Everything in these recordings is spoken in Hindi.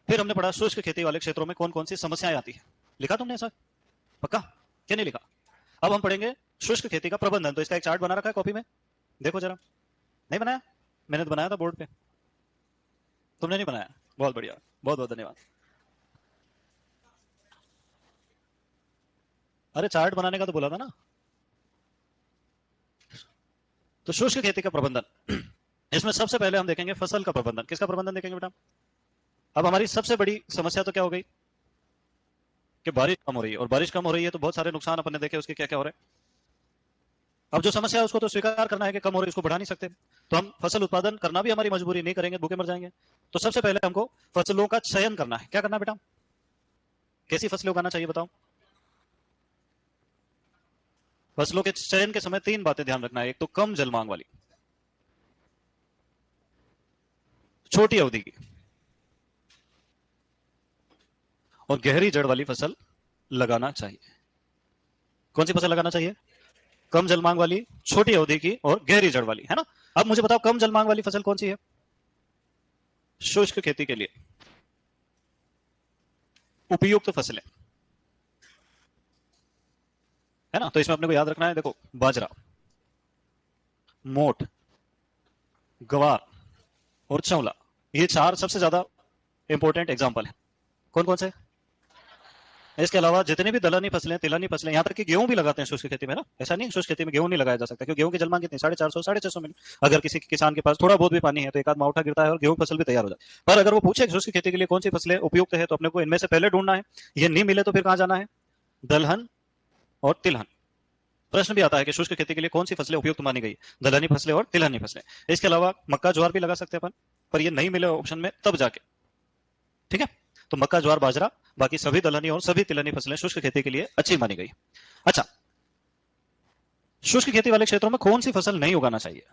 फिर हमने पढ़ा शुष्क खेती वाले क्षेत्रों में कौन कौन सी समस्याएं आती है। लिखा तुमने ऐसा? पक्का? क्या नहीं लिखा? अब हम पढ़ेंगे शुष्क खेती का प्रबंधन। तो इसका एक चार्ट बना रखा है कॉपी में, देखो जरा। नहीं बनाया? मैंने तो बनाया था बोर्ड पे, तुमने नहीं बनाया? बहुत बढ़िया, बहुत बहुत धन्यवाद। अरे चार्ट बनाने का तो बोला था ना। तो शुष्क खेती का प्रबंधन, इसमें सबसे पहले हम देखेंगे फसल का प्रबंधन। किसका प्रबंधन देखेंगे बेटा? अब हमारी सबसे बड़ी समस्या तो क्या हो गई कि बारिश कम हो रही है, और बारिश कम हो रही है तो बहुत सारे नुकसान अपन ने देखे, उसके क्या क्या हो रहे हैं। अब जो समस्या है उसको तो स्वीकार करना है कि कम हो रही है, उसको बढ़ा नहीं सकते, तो हम फसल उत्पादन करना भी हमारी मजबूरी, नहीं करेंगे भूखे मर जाएंगे। तो सबसे पहले हमको फसलों का चयन करना है। क्या करना है बेटा? कैसी फसलें उगाना चाहिए बताओ? फसलों के चयन के समय तीन बातें ध्यान रखना है। एक तो कम जल मांग वाली, छोटी अवधि की और गहरी जड़ वाली फसल लगाना चाहिए। कौन सी फसल लगाना चाहिए? कम जल मांग वाली, छोटी अवधि की और गहरी जड़ वाली, है ना। अब मुझे बताओ कम जल मांग वाली फसल कौन सी है? शुष्क खेती के लिए उपयुक्त फसलें, है ना। तो इसमें अपने को याद रखना है, देखो बाजरा, मोठ, गवार और चौला, ये चार सबसे ज्यादा इंपॉर्टेंट एग्जाम्पल है। कौन कौन से? इसके अलावा जितने भी दलहनी फसलें, तिलहनी फसलें, यहाँ तक कि गेहूं भी लगाते हैं शुष्क खेती में ना। ऐसा नहीं शुष्क खेती में गेहूं नहीं लगाया जा सकता, क्योंकि गेहूं की जलमांग कितनी? 450 650 मिनट। अगर किसी किसान के पास थोड़ा बहुत भी पानी है तो एक आध मावठा गिरता है और गेहूं फसल भी तैयार हो जाए। पर अगर वो पूछे शुष्क खेती के लिए कौन सी फसलें उपयुक्त है, तो अपने को इनमें से पहले ढूंढना है। ये नहीं मिले तो फिर कहां जाना है? दलहन और तिलहन। प्रश्न भी आता है कि शुष्क खेती के लिए कौन सी फसलें उपयुक्त मानी गई? दलहनी फसलें और तिलहनी फसलें। इसके अलावा मक्का ज्वार भी लगा सकते हैं अपन, पर ये नहीं मिले ऑप्शन में तब जाके, ठीक है। तो मक्का ज्वार बाजरा, बाकी सभी दलहनी और सभी तिलहनी फसलें शुष्क खेती के लिए अच्छी मानी गई। अच्छा, शुष्क खेती वाले क्षेत्रों में कौन सी फसल नहीं उगाना चाहिए?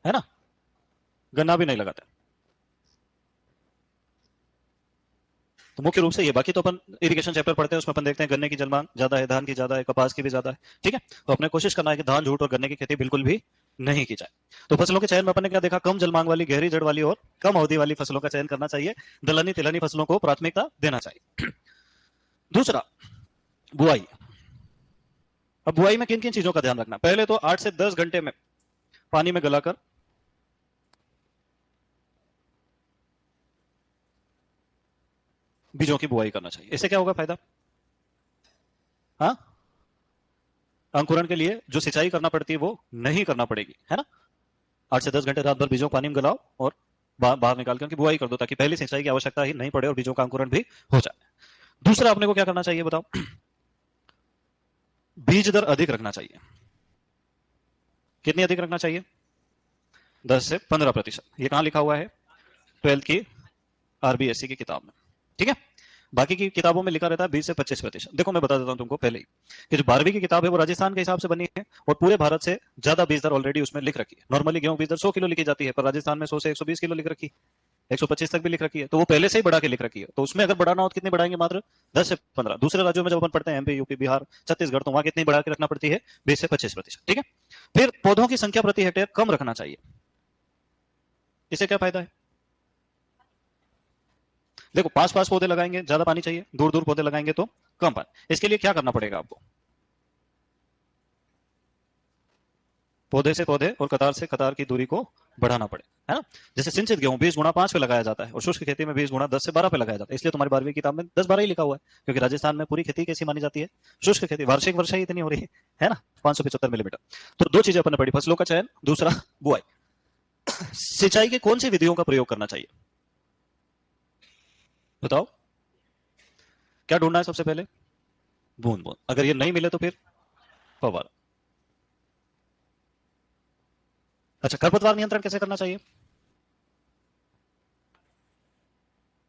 है ना, गन्ना भी नहीं लगाते। तो मुख्य रूप से ये, बाकी तो अपन इरिगेशन चैप्टर पढ़ते हैं, उसमें अपन देखते हैं गन्ने की जलमांग ज्यादा है, धान की ज्यादा है, कपास की भी ज्यादा है, ठीक है। तो अपने कोशिश करना है कि धान, जूट और गन्ने की खेती बिल्कुल भी नहीं की जाए। तो फसलों के चयन में अपन ने क्या देखा? कम जलमांग वाली, गहरी जड़ वाली और कम अवधि वाली फसलों का चयन करना चाहिए। दलहनी तिलहनी फसलों को प्राथमिकता देना चाहिए। दूसरा, बुआई। अब बुआई में किन किन चीजों का ध्यान रखना? पहले तो 8 से 10 घंटे में पानी में गलाकर बीजों की बुआई करना चाहिए। इससे क्या होगा फायदा? हाँ, अंकुरण के लिए जो सिंचाई करना पड़ती है वो नहीं करना पड़ेगी, है ना। 8 से 10 घंटे रात भर बीजों को पानी में गलाओ और बाहर निकाल के उनकी बुआई कर दो, ताकि पहली सिंचाई की आवश्यकता ही नहीं पड़े और बीजों का अंकुरण भी हो जाए। दूसरा, अपने को क्या करना चाहिए बताओ? बीज दर अधिक रखना चाहिए। कितनी अधिक रखना चाहिए? 10 से 15%। ये कहां लिखा हुआ है? 12th की आरबीएससी की किताब में, ठीक है। बाकी की किताबों में लिखा रहता है 20 से 25%। देखो मैं बता देता हूं तुमको पहले ही कि जो 12वीं की किताब है वो राजस्थान के हिसाब से बनी है, और पूरे भारत से ज्यादा बीज दर ऑलरेडी उसमें लिख रखी है। नॉर्मली गेहूं बीज दर 100 किलो लिखी जाती है, पर राजस्थान में 100 से 120 किलो लिख रखी है, 125 तक भी लिख रखी है। तो वो पहले से ही बढ़ा के लिख रखी है, तो उसमें अगर बढ़ाना हो तो कितनी बढ़ाएंगे? मात्र 10 से 15। दूसरे राज्यों में जब अपन पढ़ते हैं, एमपी, यूपी, बिहार, छत्तीसगढ़, तो वहां कितनी बढ़ा के रखना पड़ती है? 20 से 25%, ठीक है। फिर पौधों की संख्या प्रति हेक्टेयर कम रखना चाहिए। इससे क्या फायदा है? देखो, पास पास पौधे लगाएंगे ज्यादा पानी चाहिए, दूर दूर पौधे लगाएंगे तो कम पानी। इसके लिए क्या करना पड़ेगा आपको? पौधे से पौधे और कतार से कतार की दूरी को बढ़ाना पड़े, है ना। जैसे सिंचित गेहूं 20 गुणा 5 पे लगाया जाता है, और शुष्क खेती में 20 गुणा 10 से 12 पे लगाया जाता है। इसलिए तुम्हारी 12वीं किताब में 10-12 ही लिखा हुआ है, क्योंकि राजस्थान में पूरी खेती कैसी मानी जाती है? शुष्क खेती। वार्षिक वर्षा ही इतनी हो रही है ना, 575 मिलीमीटर। तो दो चीजें अपन ने पढ़ी, फसलों का चयन, दूसरा बुआई। सिंचाई की कौन सी विधियों का प्रयोग करना चाहिए बताओ? क्या ढूंढना है सबसे पहले? बूंद बूंद। अगर ये नहीं मिले तो फिर फव्वारा। अच्छा, खरपतवार नियंत्रण कैसे करना चाहिए?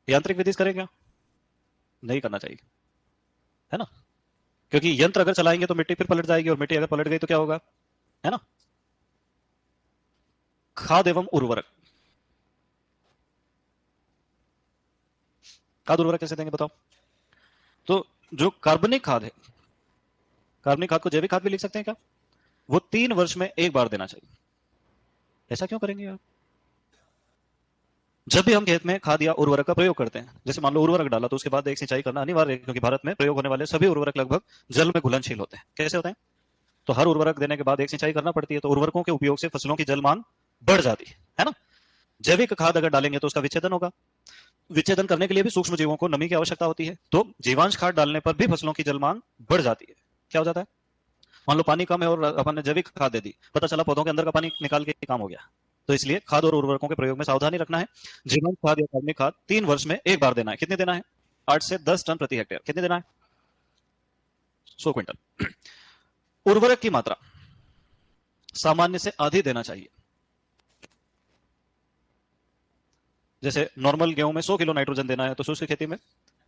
यांत्रिक विधि से करें क्या? नहीं करना चाहिए, है ना। क्योंकि यंत्र अगर चलाएंगे तो मिट्टी फिर पलट जाएगी, और मिट्टी अगर पलट गई तो क्या होगा, है ना। खाद एवं उर्वरक। खाद उर्वरक कैसे देंगे बताओ? तो जो कार्बनिक खाद है, कार्बनिक खाद को जैविक खाद भी लिख सकते हैं क्या? वो 3 वर्ष में एक बार देना चाहिए। ऐसा क्यों करेंगे यार? जब भी हम खेत में खाद या उर्वरक का प्रयोग करते हैं, जैसे मान लो उर्वरक डाला तो उसके बाद एक सिंचाई करना अनिवार्य है, क्योंकि भारत में प्रयोग होने वाले सभी उर्वरक लगभग जल में घुलनशील होते हैं। कैसे होते हैं? तो हर उर्वरक देने के बाद एक सिंचाई करना पड़ती है, तो उर्वरकों के उपयोग से फसलों की जल मांग बढ़ जाती है ना। जैविक खाद अगर डालेंगे तो उसका विच्छेदन होगा, विच्छेदन करने के लिए भी सूक्ष्म जीवों को नमी की आवश्यकता होती है, तो जीवांश खाद डालने पर भी फसलों की जल मांग बढ़ जाती है। क्या हो जाता है? मान लो पानी कम है और अपन ने जैविक खाद दे दी, पता चला पौधों के अंदर का पानी निकाल के काम हो गया। तो इसलिए खाद और उर्वरकों के प्रयोग में सावधानी रखना है। जीवांश खाद या कार्बनिक खाद 3 वर्ष में एक बार देना है। कितने देना है? 8 से 10 टन प्रति हेक्टेयर। कितने देना है? 100 क्विंटल। उर्वरक की मात्रा सामान्य से आधी देना चाहिए। जैसे नॉर्मल गेहूं में 100 किलो नाइट्रोजन देना है, तो शुष्क खेती में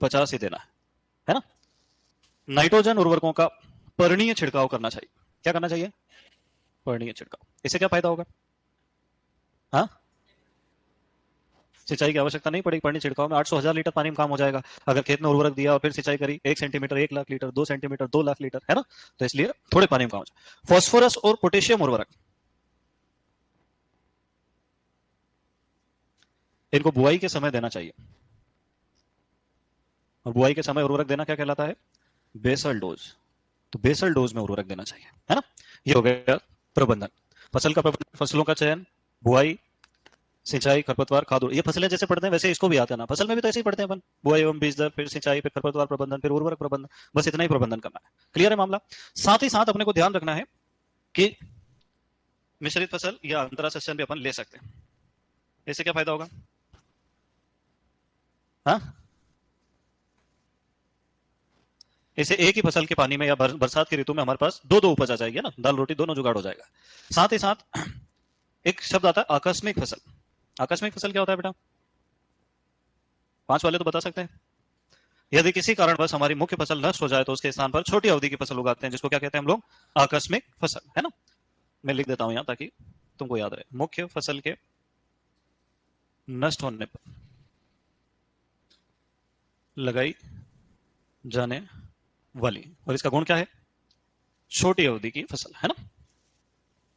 50 ही देना है ना। नाइट्रोजन उर्वरकों का पर्णीय छिड़काव करना चाहिए। क्या करना चाहिए? पर्णीय छिड़काव। इससे क्या फायदा होगा? हाँ, सिंचाई की आवश्यकता नहीं पड़ेगी। पर्णीय छिड़काव में 800,000 लीटर पानी में काम हो जाएगा। अगर खेत में उर्वरक दिया और फिर सिंचाई करी, 1 centimetre 1 lakh litre, 2 centimetre 2 lakh litre, है ना। तो इसलिए थोड़े पानी में काम हो जाए। फॉस्फोरस और पोटेशियम उर्वरक, इनको बुआई के समय देना चाहिए। और बुआई के समय उर्वरक देना क्या कहलाता है? Basal dose. तो बेसल डोज में उर्वरक देना चाहिए, है ना। ये हो गया प्रबंधन। फसल का प्रबंधन, फसलों का चयन, बुआई, सिंचाई, खरपतवार, खाद। ये फसलें जैसे पढ़ते हैं वैसे इसको भी आता है ना। फसल में भी तो ऐसे ही पढ़ते हैं अपन, बुआई एवं बीज दर, फिर सिंचाई, फिर खरपतवार प्रबंधन, फिर उर्वरक प्रबंधन। बस इतना ही प्रबंधन करना है। क्लियर है मामला? साथ ही साथ अपने को ध्यान रखना है कि मिश्रित फसल या अंतरा सेशन भी अपन ले सकते हैं। इससे क्या फायदा होगा? हाँ, इसे एक ही फसल के पानी में या बरसात की ऋतु में हमारे पास दो दो उपज आ जाएगी ना, दाल रोटी दोनों जुगाड़ हो जाएगा। साथ ही साथ एक शब्द आता है आकस्मिक फसल। आकस्मिक फसल क्या होता है बेटा? 5 वाले तो बता सकते हैं। यदि किसी कारणवश हमारी मुख्य फसल नष्ट हो जाए तो उसके स्थान पर छोटी अवधि की फसल उगाते हैं, जिसको क्या कहते हैं हम लोग? आकस्मिक फसल, है ना। मैं लिख देता हूं यहां ताकि तुमको याद रहे। मुख्य फसल के नष्ट होने पर लगाई जाने वाली, और इसका गुण क्या है? छोटी अवधि की फसल, है ना।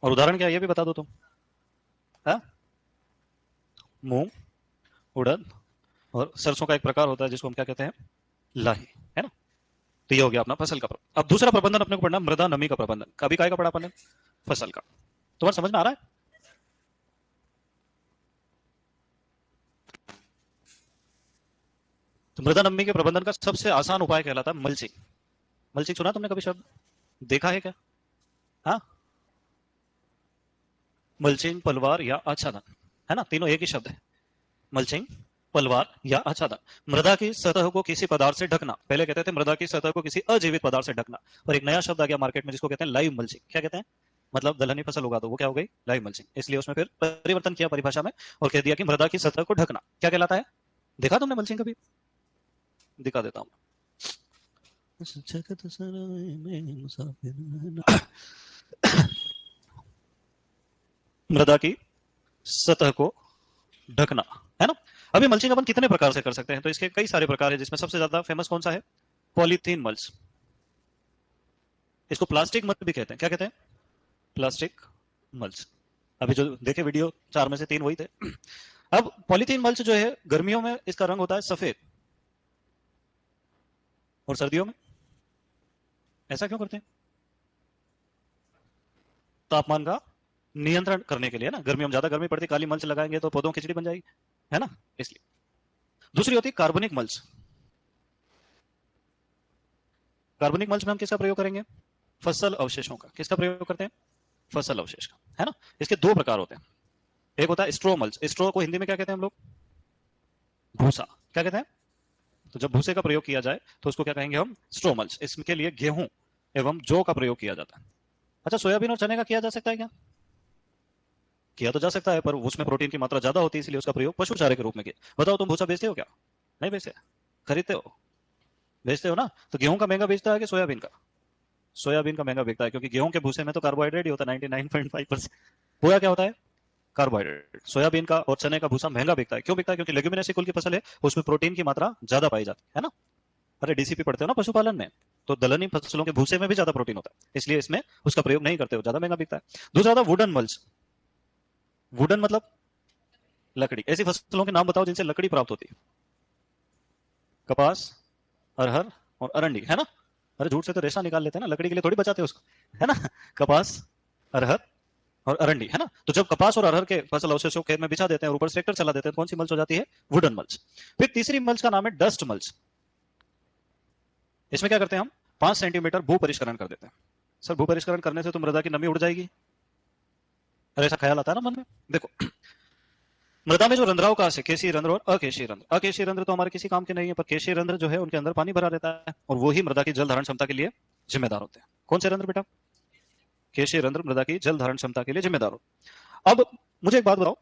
और उदाहरण क्या है ये भी बता दो तुम। हाँ? मूंग, उड़द और सरसों का एक प्रकार होता है जिसको हम क्या कहते हैं? लाही, है ना। तो ये हो गया अपना फसल का प्रबंधन। अब दूसरा प्रबंधन अपने को पढ़ना, मृदा नमी का प्रबंधन। कभी काय का पढ़ा अपन ने? फसल का। तुम्हारे समझ में आ रहा है? तो मृदा नमी के प्रबंधन का सबसे आसान उपाय कहलाता है मल्चिंग। मल्चिंग सुना तुमने कभी शब्द? देखा है क्या? हाँ, मल्चिंग, पलवार या आच्छादन, है ना। तीनों एक ही शब्द है। मल्चिंग, पलवार या आच्छादन। मृदा की सतह को किसी पदार्थ से ढकना। पहले कहते थे मृदा की सतह को किसी अजीवित पदार्थ से ढकना, और एक नया शब्द आ गया मार्केट में जिसको कहते हैं लाइव मल्चिंग। क्या कहते हैं? मतलब दलहनी फसल उगा दो, वो क्या हो गई? Live mulching. इसलिए उसमें फिर परिवर्तन किया परिभाषा में और कह दिया कि मृदा की सतह को ढकना क्या कहलाता है। देखा तुमने मल्चिंग कभी? दिखा देता हूं। मृदा की सतह को ढकना, है ना। अभी मल्चिंग अपन कितने प्रकार से कर सकते हैं? तो इसके कई सारे प्रकार है, जिसमें सबसे ज्यादा फेमस कौन सा है? Polythene mulch. इसको प्लास्टिक मल्च भी कहते हैं। क्या कहते हैं? Plastic mulch. अभी जो देखे वीडियो, 4 में से 3 वही थे। अब पॉलीथीन मल्च जो है, गर्मियों में इसका रंग होता है सफेद, और सर्दियों में ऐसा क्यों करते हैं? तापमान का नियंत्रण करने के लिए ना। गर्मियों में ज्यादा गर्मी पड़ती, काली मल्च लगाएंगे तो पौधों की खिचड़ी बन जाएगी, है ना, इसलिए। दूसरी होती है कार्बनिक मल्च। कार्बनिक मल्च में हम किसका प्रयोग करेंगे? फसल अवशेषों का। किसका प्रयोग करते हैं? फसल अवशेष का, है ना। इसके 2 प्रकार होते हैं। एक होता है स्ट्रो मल्च। स्ट्रो को हिंदी में क्या कहते हैं हम लोग? भूसा। क्या कहते हैं? तो जब भूसे का प्रयोग किया जाए तो उसको क्या कहेंगे हम? स्ट्रो मल्च। इसके लिए गेहूं एवं जौ का प्रयोग किया जाता है। अच्छा, सोयाबीन और चने का किया जा सकता है क्या? किया तो जा सकता है, पर उसमें प्रोटीन की मात्रा ज्यादा होती है, इसलिए उसका प्रयोग पशु चारे के रूप में किया। बताओ, तुम भूसा बेचते हो क्या? नहीं बेचते? खरीदते हो? बेचते हो ना। तो गेहूं का महंगा बेचता है कि सोयाबीन का? सोयाबीन का महंगा बिकता है, क्योंकि गेहूं के भूसे में तो कार्बोहाइड्रेट ही होता है 99.5%। पूरा क्या होता है? कार्बोहाइड्रेट। सोयाबीन का और चने का भूसा महंगा बिकता है। क्यों बिकता है? क्योंकि लेग्यूमिनेसी कुल की फसल है, उसमें प्रोटीन की मात्रा ज्यादा पाई जाती है ना। अरे डीसीपी पढ़ते हो ना पशुपालन में, तो दलहनी फसलों के भूसे में भी ज्यादा प्रोटीन होता है, इसलिए इसमें उसका प्रयोग नहीं करते हो, ज्यादा महंगा बिकता है। दूसरा होता है वुडन मल्च। वुडन मतलब लकड़ी। ऐसी फसलों के नाम बताओ जिनसे लकड़ी प्राप्त होती है। कपास, अरहर और अरंडी, है ना? अरे झूठ से तो रेशा निकाल लेते हैं ना, लकड़ी के लिए थोड़ी बचाते हैं उसको, है ना? कपास, अरहर और अरंडी, है ना? तो जब कपास और अरहर के फसल अवशेषों को खेत में बिछा देते हैं और ऊपर से ट्रैक्टर चला देते हैं, तो कौन सी मल्च हो जाती है? Wooden mulch. फिर तीसरी मल्च का नाम है डस्ट मल्च। इसमें क्या करते हैं हम? 5 सेंटीमीटर भू परिष्करण कर देते हैं। सर भू परिष्करण करने से तो मृदा की नमी उड़ जाएगी, अरे ऐसा ख्याल आता है ना मन में। देखो, मृदा में जो रंध्राव काश है, केशीय रंध्र और अकेशीय रंध्र, अकेशीय रंध्र तो हमारे किसी काम के नहीं है, पर केशीय रंध्र जो है उनके अंदर पानी भरा रहता है और वो ही मृदा की जल धारण क्षमता के लिए जिम्मेदार होते हैं। कौन से रंध्र बेटा? केशीय रंध्र मृदा की जल धारण क्षमता के लिए जिम्मेदार हो। अब मुझे एक बात बताओ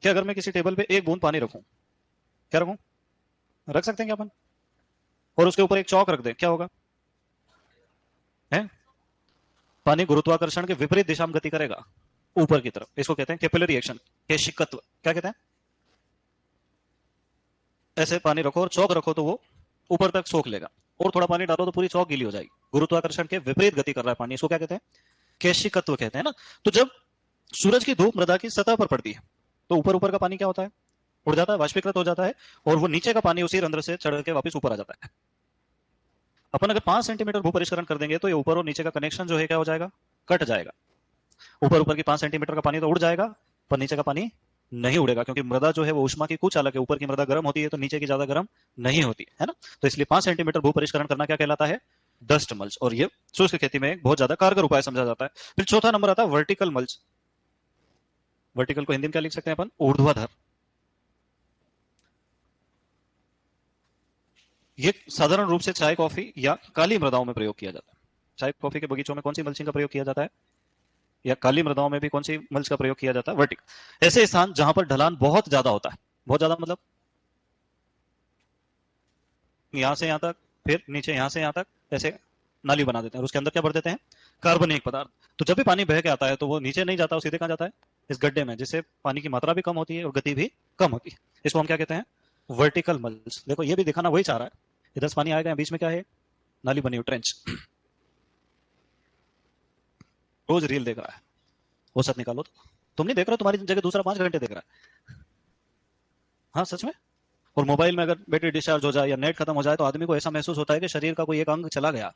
कि अगर मैं किसी टेबल पे एक बूंद पानी रखूं, क्या रखूं? रख सकते हैं क्या अपन? और उसके ऊपर एक चौक रख दें, क्या होगा? है? पानी गुरुत्वाकर्षण के विपरीत दिशा में गति करेगा, ऊपर की तरफ। इसको कहते हैं कैपिलरी एक्शन, केशिकत्व। क्या कहते हैं? ऐसे पानी रखो और चौक रखो तो वो ऊपर तक सोख लेगा, और थोड़ा पानी डालो तो पूरी चौक गीली हो जाएगी। गुरुत्वाकर्षण के विपरीत गति कर रहा है पानी, इसको क्या कहते हैं? केशिकत्व कहते हैं ना। तो जब सूरज की धूप मृदा की सतह पर पड़ती है तो ऊपर ऊपर का पानी क्या होता है? उड़ जाता है, वाष्पीकृत हो जाता है, और वो नीचे का पानी उसी रंध्र से चढ़ के वापस ऊपर आ जाता है। अपन अगर 5 सेंटीमीटर भू परिष्करण कर देंगे तो ये ऊपर और नीचे का कनेक्शन जो है क्या हो जाएगा? कट जाएगा। ऊपर ऊपर की 5 सेंटीमीटर का पानी तो उड़ जाएगा, पर नीचे का पानी नहीं उड़ेगा, क्योंकि मृदा जो है वो ऊष्मा की कुचालक है। ऊपर की मृदा गर्म होती है तो नीचे की ज्यादा गर्म नहीं होती है ना। तो इसलिए 5 सेंटीमीटर भू परिष्करण करना क्या कहलाता है? Dust mulch. और ये शुष्क खेती में एक बहुत ज्यादा कारगर उपाय समझा जाता है। फिर चौथा नंबर आता है वर्टिकल मल्च। वर्टिकल को हिंदी में क्या लिख सकते हैं अपन? ऊर्ध्वाधर। ये साधारण रूप से चाय कॉफी या काली मृदाओं में प्रयोग किया जाता है। चाय कॉफी के बगीचों में कौन सी मल्चिंग का प्रयोग किया जाता है? या काली मृदाओं में भी कौन सी मल्च का प्रयोग किया जाता है? वर्टिकल। ऐसे स्थान जहां पर ढलान बहुत ज्यादा होता है, बहुत ज्यादा मतलब यहां से यहां तक, फिर नीचे यहां से यहां तक, ऐसे नाली बना देते हैं और उसके अंदर क्या भर देते हैं? कार्बनिक पदार्थ। तो जब भी पानी बह के आता है तो वो नीचे नहीं जाता, वो सीधे कहां जाता है? इस गड्ढे में, जिससे पानी की मात्रा भी कम होती है और गति भी कम होती है। इसको हम क्या कहते हैं? Vertical mulch. देखो ये भी दिखाना वही चाह रहा है, इधर से पानी आएगा, बीच में क्या है? नाली बनी हुई, ट्रेंच। रोज रील देख रहा है, औसत निकालो तो। तुम नहीं देख रहे हो, तुम्हारी जगह दूसरा 5 घंटे देख रहा है। हाँ सच में। और मोबाइल में अगर बैटरी डिस्चार्ज हो जाए या नेट खत्म हो जाए तो आदमी को ऐसा महसूस होता है कि शरीर का कोई एक अंग चला गया,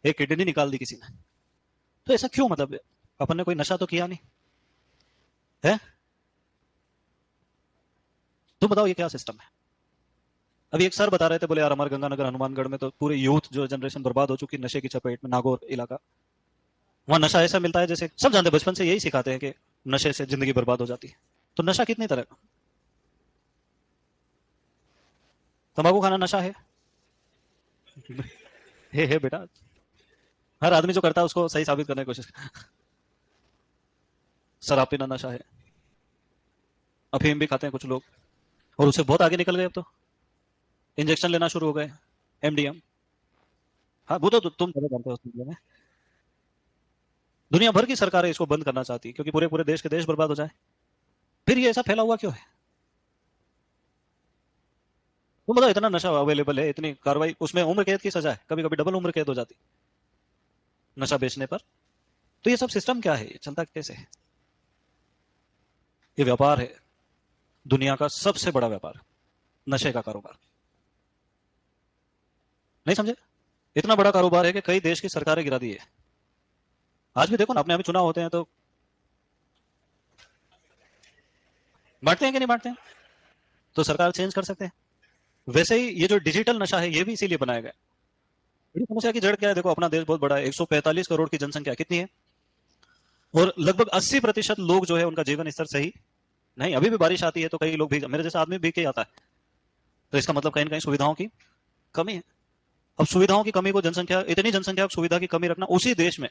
एक किडनी निकाल दी किसी ने। तो ऐसा क्यों? मतलब अपन ने कोई नशा तो किया नहीं है। तुम बताओ ये क्या सिस्टम है? अभी एक सर बता रहे थे, बोले यार हमारे गंगानगर हनुमानगढ़ में तो पूरे यूथ जो जनरेशन बर्बाद हो चुकी नशे की चपेट में। नागौर इलाका, वहां नशा ऐसा मिलता है जैसे सब जानते हैं, बचपन से यही सिखाते हैं कि नशे से जिंदगी बर्बाद हो जाती है। तो नशा कितनी तरह का? तंबाकू खाना नशा है? है बेटा। हर आदमी जो करता है उसको सही साबित करने की कोशिश। शराब पीना नशा है, अफीम भी खाते हैं कुछ लोग, और उससे बहुत आगे निकल गए। अब तो इंजेक्शन लेना शुरू हो गए, एमडीएम। हाँ वो तो तुम ज्यादा जानते हो उस दुनिया में। दुनिया भर की सरकारें इसको बंद करना चाहती है क्योंकि पूरे पूरे देश के देश बर्बाद हो जाए। फिर ये ऐसा फैला हुआ क्यों है? तुम बताओ, इतना नशा अवेलेबल है, इतनी कार्रवाई, उसमें उम्र कैद की सजा है, कभी कभी डबल उम्र कैद हो जाती नशा बेचने पर। तो ये सब सिस्टम क्या है? ये चलता कैसे है? ये व्यापार है, दुनिया का सबसे बड़ा व्यापार, नशे का कारोबार। नहीं समझे? इतना बड़ा कारोबार है कि कई देश की सरकारें गिरा दी है। आज भी देखो ना, अपने अभी चुनाव होते हैं तो बांटते हैं कि नहीं बांटते हैं? तो सरकार चेंज कर सकते हैं। वैसे ही ये जो डिजिटल नशा है ये भी इसीलिए बनाया गया। बड़ी समस्या की जड़ क्या है? देखो अपना देश बहुत बड़ा है, 145 करोड़ की जनसंख्या कितनी है, और लगभग 80% लोग जो है उनका जीवन स्तर सही नहीं। अभी भी बारिश आती है तो कई लोग भीग, मेरे जैसा आदमी भीग के आता है। तो इसका मतलब कहीं ना कहीं सुविधाओं की कमी है। अब सुविधाओं की कमी को, जनसंख्या, इतनी जनसंख्या को सुविधा की कमी रखना उसी देश में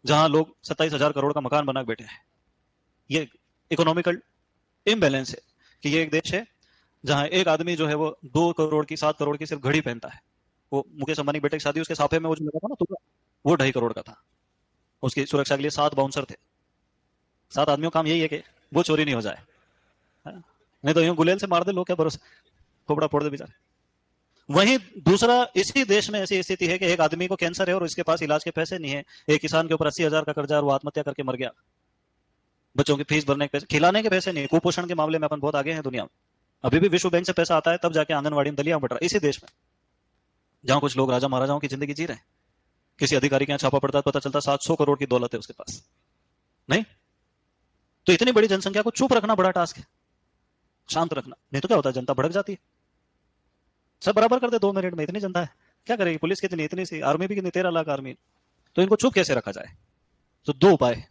जहां लोग 27,000 करोड़ का मकान बना के बैठे हैं, ये इकोनॉमिकल इम्बैलेंस है। कि ये एक देश है जहां एक आदमी जो है वो 2 करोड़ की, 7 करोड़ की सिर्फ घड़ी पहनता है। वो मुकेश अंबानी के बेटे की शादी, उसके साफे में वो जो लगा था ना टुकड़ा, वो 2.5 करोड़ का था। उसकी सुरक्षा के लिए 7 बाउंसर थे। 7 आदमियों का काम यही है कि वो चोरी नहीं हो जाए, है ना? नहीं तो यूं गुलेल से मार दे लोग, क्या भरोसा, खोपड़ा फोड़ दे बेचारे। वहीं दूसरा, इसी देश में ऐसी स्थिति है कि एक आदमी को कैंसर है और इसके पास इलाज के पैसे नहीं है। एक किसान के ऊपर 80,000 का कर्जा और वो आत्महत्या करके मर गया। बच्चों की फीस भरने के पैसे, खिलाने के पैसे नहीं। कुपोषण के मामले में अपन बहुत आगे हैं दुनिया में। अभी भी विश्व बैंक से पैसा आता है तब जाके आंगनवाड़ी में दलिया बट रहा है इसी देश में, जहां कुछ लोग राजा महाराजाओं की जिंदगी जी रहे हैं। किसी अधिकारी के यहाँ छापा पड़ता है, पता चलता 700 करोड़ की दौलत है उसके पास। नहीं, तो इतनी बड़ी जनसंख्या को चुप रखना बड़ा टास्क है, शांत रखना। नहीं तो क्या होता है, जनता भड़क जाती है। सब बराबर कर दे 2 मिनट में, इतनी जनता है क्या करेगी? पुलिस कितनी, इतनी सी आर्मी भी कितनी, 13 लाख आर्मी। तो इनको चुप कैसे रखा जाए? तो 2 उपाय,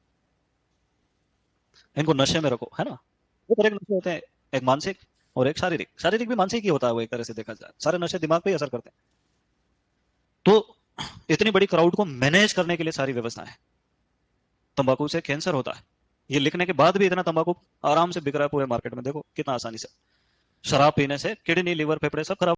इनको नशे में रखो, है ना। दो तरह के नशे होते हैं, एक मानसिक और एक शारीरिक। शारीरिक भी मानसिक ही होता है वो, एक तरह से देखा जाए सारे नशे दिमाग पे ही असर करते हैं। तो इतनी बड़ी क्राउड को मैनेज करने के लिए सारी व्यवस्था है। तंबाकू से कैंसर होता है, ये लिखने के बाद भी इतना तंबाकू आराम से बिक रहा है पूरे मार्केट में, देखो कितना आसानी से। शराब पीने से किडनी, लीवर, फेफड़े सब खराब